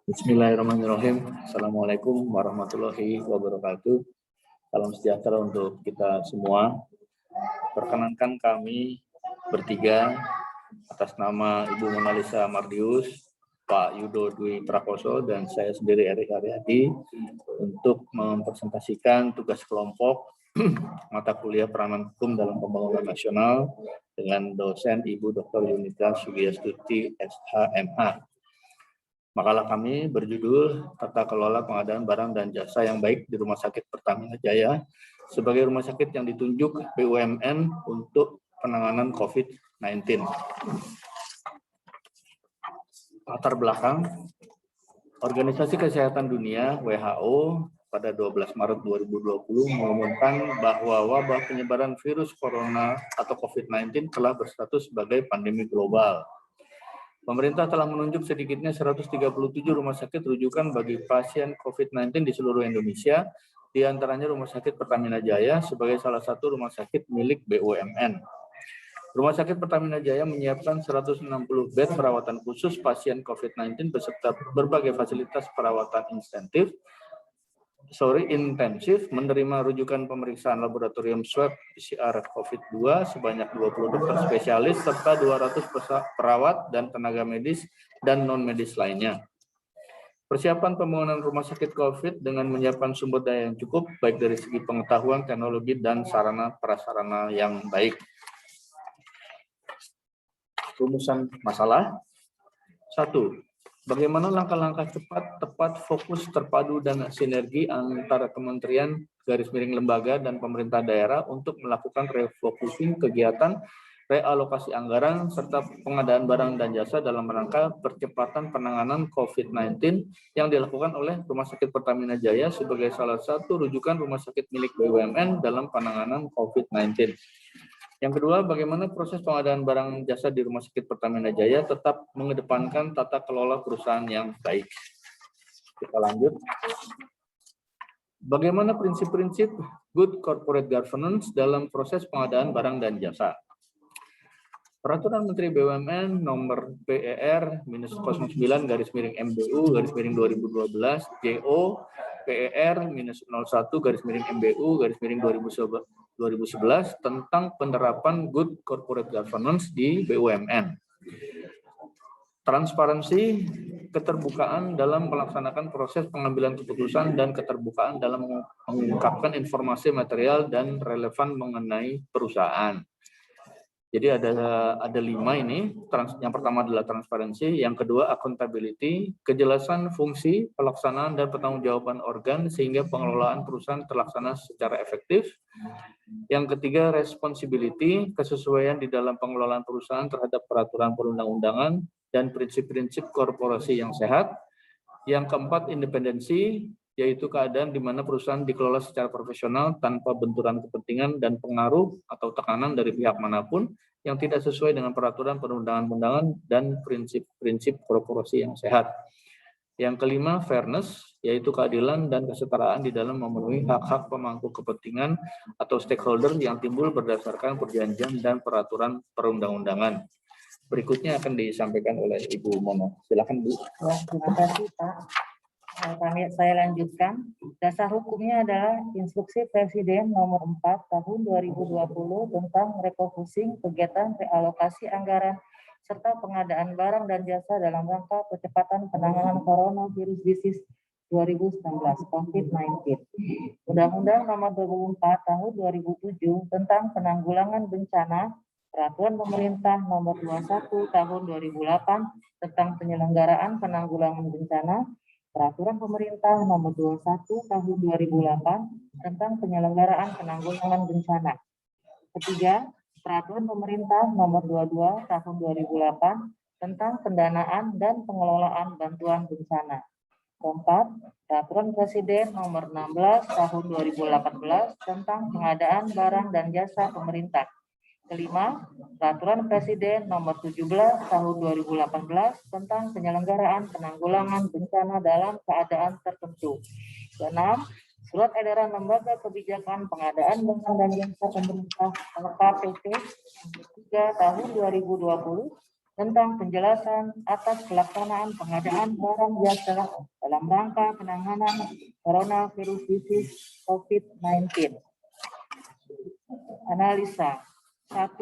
Bismillahirrahmanirrahim. Assalamualaikum warahmatullahi wabarakatuh. Salam sejahtera untuk kita semua. Perkenankan kami bertiga atas nama Ibu Monalisa Mardius, Pak Yudo Dwi Prakoso, dan saya sendiri Erik Haryadi untuk mempresentasikan tugas kelompok mata kuliah peranan hukum dalam pembangunan nasional dengan dosen Ibu Dr. Yunita Sugiyastuti SHMH. Makalah kami berjudul Tata Kelola Pengadaan Barang dan Jasa yang Baik di Rumah Sakit Pertamina Jaya sebagai rumah sakit yang ditunjuk BUMN untuk penanganan COVID-19. Latar belakang, Organisasi Kesehatan Dunia (WHO) pada 12 Maret 2020 mengumumkan bahwa wabah penyebaran virus corona atau COVID-19 telah berstatus sebagai pandemi global. Pemerintah telah menunjuk sedikitnya 137 rumah sakit rujukan bagi pasien COVID-19 di seluruh Indonesia, di antaranya Rumah Sakit Pertamina Jaya sebagai salah satu rumah sakit milik BUMN. Rumah Sakit Pertamina Jaya menyiapkan 160 bed perawatan khusus pasien COVID-19 beserta berbagai fasilitas perawatan intensif, menerima rujukan pemeriksaan laboratorium swab PCR COVID-2 sebanyak 20 dokter spesialis serta 200 perawat dan tenaga medis dan non-medis lainnya. Persiapan pembangunan rumah sakit COVID dengan menyiapkan sumber daya yang cukup, baik dari segi pengetahuan, teknologi, dan sarana prasarana yang baik. Rumusan masalah. 1. Bagaimana langkah-langkah cepat, tepat, fokus, terpadu, dan sinergi antara kementerian, lembaga, dan pemerintah daerah untuk melakukan refocusing kegiatan, realokasi anggaran, serta pengadaan barang dan jasa dalam rangka percepatan penanganan COVID-19 yang dilakukan oleh Rumah Sakit Pertamina Jaya sebagai salah satu rujukan rumah sakit milik BUMN dalam penanganan COVID-19. Yang kedua, bagaimana proses pengadaan barang jasa di Rumah Sakit Pertamina Jaya tetap mengedepankan tata kelola perusahaan yang baik. Kita lanjut. Bagaimana prinsip-prinsip good corporate governance dalam proses pengadaan barang dan jasa? Peraturan Menteri BUMN nomor PER-09/MBU/2012 JO PER-01/MBU/2011 tentang penerapan good corporate governance di BUMN. Transparansi, keterbukaan dalam melaksanakan proses pengambilan keputusan dan keterbukaan dalam mengungkapkan informasi material dan relevan mengenai perusahaan. Jadi ada 5 ini. Yang pertama adalah transparansi, yang kedua accountability, kejelasan fungsi, pelaksanaan dan pertanggungjawaban organ sehingga pengelolaan perusahaan terlaksana secara efektif. Yang ketiga responsibility, kesesuaian di dalam pengelolaan perusahaan terhadap peraturan perundang-undangan dan prinsip-prinsip korporasi yang sehat. Yang keempat independensi, yaitu keadaan di mana perusahaan dikelola secara profesional tanpa benturan kepentingan dan pengaruh atau tekanan dari pihak manapun yang tidak sesuai dengan peraturan perundang-undangan dan prinsip-prinsip korporasi yang sehat. Yang kelima, fairness, yaitu keadilan dan kesetaraan di dalam memenuhi hak-hak pemangku kepentingan atau stakeholder yang timbul berdasarkan perjanjian dan peraturan perundang-undangan. Berikutnya akan disampaikan oleh Ibu Mono. Silakan, Bu. Ya, terima kasih, Pak. Saya lanjutkan. Dasar hukumnya adalah Instruksi Presiden Nomor 4 Tahun 2020 tentang refocusing kegiatan realokasi anggaran serta pengadaan barang dan jasa dalam rangka percepatan penanganan coronavirus disease 2019 COVID-19. Undang-Undang Nomor 24 Tahun 2007 tentang penanggulangan bencana, Peraturan Pemerintah Nomor 21 Tahun 2008 tentang penyelenggaraan penanggulangan bencana, Peraturan Pemerintah Nomor 21 Tahun 2008 tentang penyelenggaraan penanggulangan bencana. Ketiga, Peraturan Pemerintah Nomor 22 Tahun 2008 tentang pendanaan dan pengelolaan bantuan bencana. Keempat, Peraturan Presiden Nomor 16 Tahun 2018 tentang pengadaan barang dan jasa pemerintah. Kelima, Peraturan Presiden Nomor 17 Tahun 2018 tentang penyelenggaraan penanggulangan bencana dalam keadaan tertentu. Keenam, Surat Edaran Lembaga Kebijakan Pengadaan Barang dan Jasa Pemerintah (LKPP) 3 Tahun 2020 tentang penjelasan atas pelaksanaan pengadaan barang jasa dalam rangka penanganan coronavirus disease COVID-19. Analisa. 1.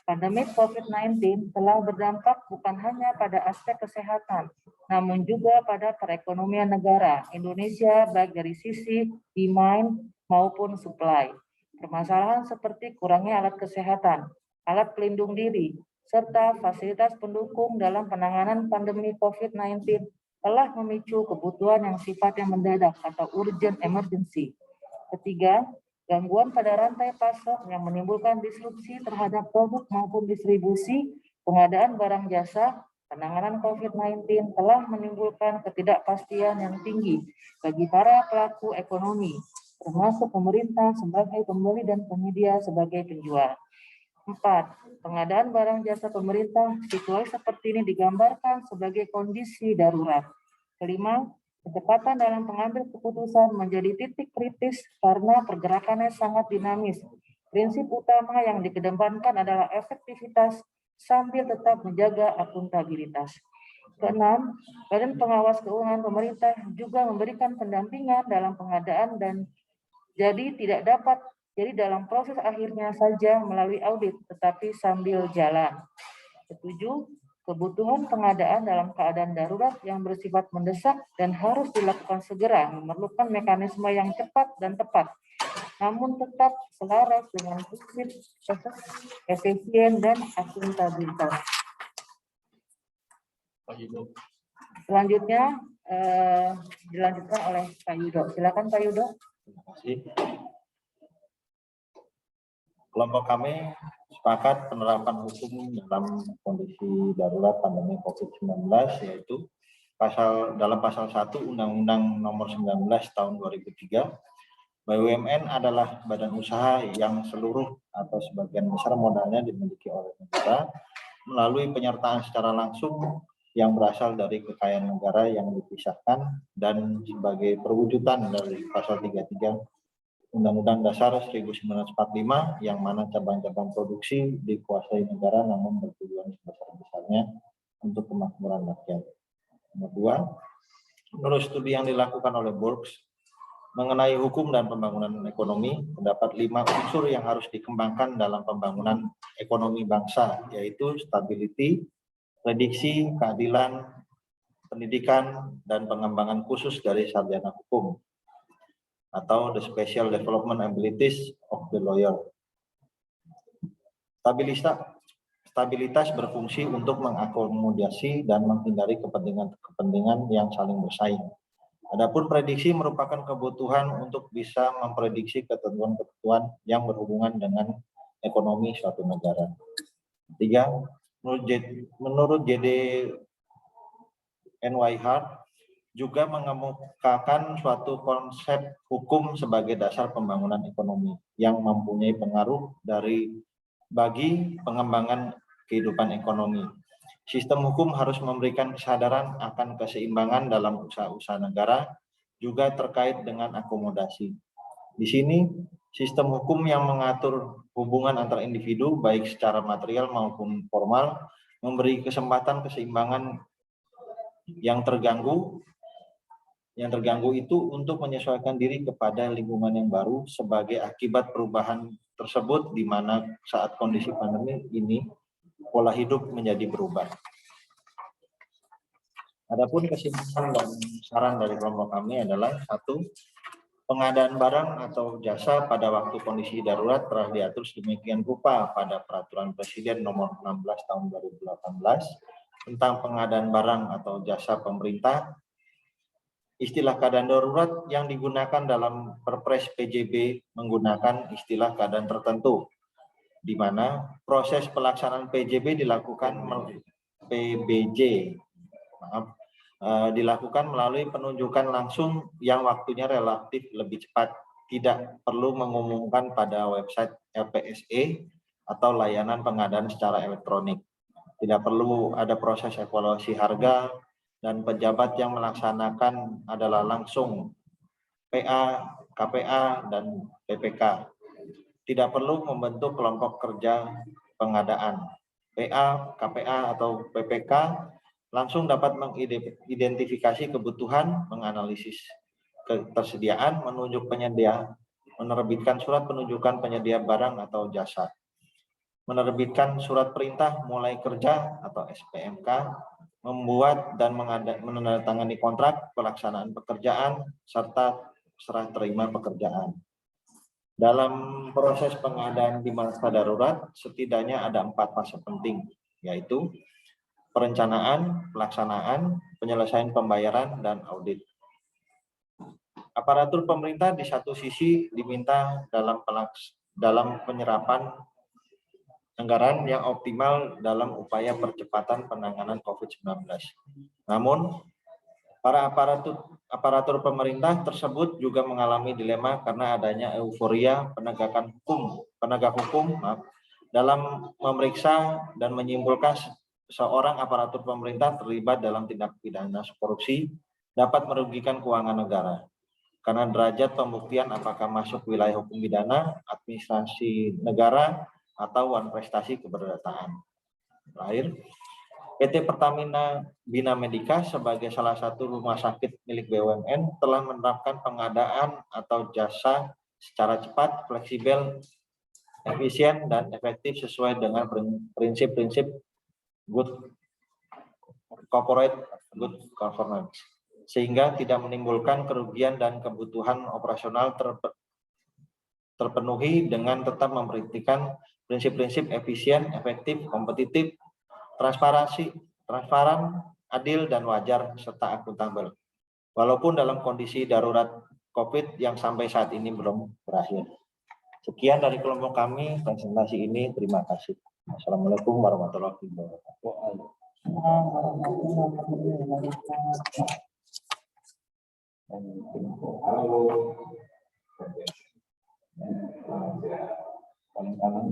Pandemi COVID-19 telah berdampak bukan hanya pada aspek kesehatan, namun juga pada perekonomian negara Indonesia baik dari sisi demand maupun supply. Permasalahan seperti kurangnya alat kesehatan, alat pelindung diri, serta fasilitas pendukung dalam penanganan pandemi COVID-19 telah memicu kebutuhan yang sifatnya mendadak atau urgent emergency. Ketiga, gangguan pada rantai pasok yang menimbulkan disrupsi terhadap produk maupun distribusi, pengadaan barang jasa, penanganan COVID-19 telah menimbulkan ketidakpastian yang tinggi bagi para pelaku ekonomi, termasuk pemerintah sebagai pembeli dan penyedia sebagai penjual. 4. Pengadaan barang jasa pemerintah situasi seperti ini digambarkan sebagai kondisi darurat. Kelima, kecepatan dalam pengambil keputusan menjadi titik kritis karena pergerakannya sangat dinamis. Prinsip utama yang dikedepankan adalah efektivitas sambil tetap menjaga akuntabilitas. Keenam, Badan Pengawas Keuangan Pemerintah juga memberikan pendampingan dalam pengadaan dan jadi dalam proses akhirnya saja melalui audit, tetapi sambil jalan. Ketujuh, kebutuhan pengadaan dalam keadaan darurat yang bersifat mendesak dan harus dilakukan segera memerlukan mekanisme yang cepat dan tepat, namun tetap selaras dengan prinsip efisien dan akuntabilitas. Selanjutnya dilanjutkan oleh Pak Yudo. Silakan Pak Yudo. Terima kasih. Kelompok kami sepakat penerapan hukum dalam kondisi darurat pandemi COVID-19, yaitu dalam pasal 1 Undang-Undang Nomor 19 Tahun 2003. BUMN adalah badan usaha yang seluruh atau sebagian besar modalnya dimiliki oleh negara melalui penyertaan secara langsung yang berasal dari kekayaan negara yang dipisahkan, dan sebagai perwujudan dari pasal 33 Undang-Undang Dasar 1945 yang mana cabang-cabang produksi dikuasai negara namun bertujuan sebesar-besarnya untuk kemakmuran rakyat. Nomor 2, menurut studi yang dilakukan oleh Burks mengenai hukum dan pembangunan ekonomi, terdapat 5 unsur yang harus dikembangkan dalam pembangunan ekonomi bangsa, yaitu stability, prediksi, keadilan, pendidikan, dan pengembangan khusus dari sarjana hukum, atau the special development abilities of the lawyer. Stabilitas berfungsi untuk mengakomodasi dan menghindari kepentingan yang saling bersaing. Adapun prediksi merupakan kebutuhan untuk bisa memprediksi ketentuan-ketentuan yang berhubungan dengan ekonomi suatu negara. 3, menurut J.D. N.Y. Hart, juga mengemukakan suatu konsep hukum sebagai dasar pembangunan ekonomi yang mempunyai pengaruh bagi pengembangan kehidupan ekonomi. Sistem hukum harus memberikan kesadaran akan keseimbangan dalam usaha-usaha negara, juga terkait dengan akomodasi. Di sini, sistem hukum yang mengatur hubungan antar individu, baik secara material maupun formal, memberi kesempatan keseimbangan yang terganggu itu untuk menyesuaikan diri kepada lingkungan yang baru sebagai akibat perubahan tersebut, di mana saat kondisi pandemi ini pola hidup menjadi berubah. Adapun kesimpulan dan saran dari kelompok kami adalah 1, pengadaan barang atau jasa pada waktu kondisi darurat telah diatur sedemikian rupa pada Peraturan Presiden Nomor 16 Tahun 2018 tentang pengadaan barang atau jasa pemerintah. Istilah keadaan darurat yang digunakan dalam Perpres PJB menggunakan istilah keadaan tertentu, di mana proses pelaksanaan PJB dilakukan dilakukan melalui penunjukan langsung yang waktunya relatif lebih cepat, tidak perlu mengumumkan pada website LPSE atau layanan pengadaan secara elektronik. Tidak perlu ada proses evaluasi harga, dan pejabat yang melaksanakan adalah langsung PA, KPA, dan PPK. Tidak perlu membentuk kelompok kerja pengadaan. PA, KPA atau PPK langsung dapat mengidentifikasi kebutuhan, menganalisis ketersediaan, menunjuk penyedia, menerbitkan surat penunjukan penyedia barang atau jasa, menerbitkan surat perintah mulai kerja atau SPMK, membuat dan menandatangani kontrak pelaksanaan pekerjaan, serta serah terima pekerjaan. Dalam proses pengadaan di masa darurat, setidaknya ada 4 fase penting, yaitu perencanaan, pelaksanaan, penyelesaian pembayaran, dan audit. Aparatur pemerintah di satu sisi diminta dalam penyerapan anggaran yang optimal dalam upaya percepatan penanganan COVID-19. Namun, para aparatur pemerintah tersebut juga mengalami dilema karena adanya euforia penegak hukum dalam memeriksa dan menyimpulkan seorang aparatur pemerintah terlibat dalam tindak pidana korupsi dapat merugikan keuangan negara. Karena derajat pembuktian apakah masuk wilayah hukum pidana, administrasi negara, atau prestasi keberdataan. Terakhir, PT Pertamina Bina Medica sebagai salah satu rumah sakit milik BUMN telah menerapkan pengadaan atau jasa secara cepat, fleksibel, efisien, dan efektif sesuai dengan prinsip-prinsip good corporate good governance, sehingga tidak menimbulkan kerugian dan kebutuhan operasional terpenuhi dengan tetap memperhatikan prinsip-prinsip efisien, efektif, kompetitif, transparan, adil, dan wajar, serta akuntabel. Walaupun dalam kondisi darurat COVID yang sampai saat ini belum berakhir. Sekian dari kelompok kami, presentasi ini. Terima kasih. Assalamualaikum warahmatullahi wabarakatuh. Paling kanan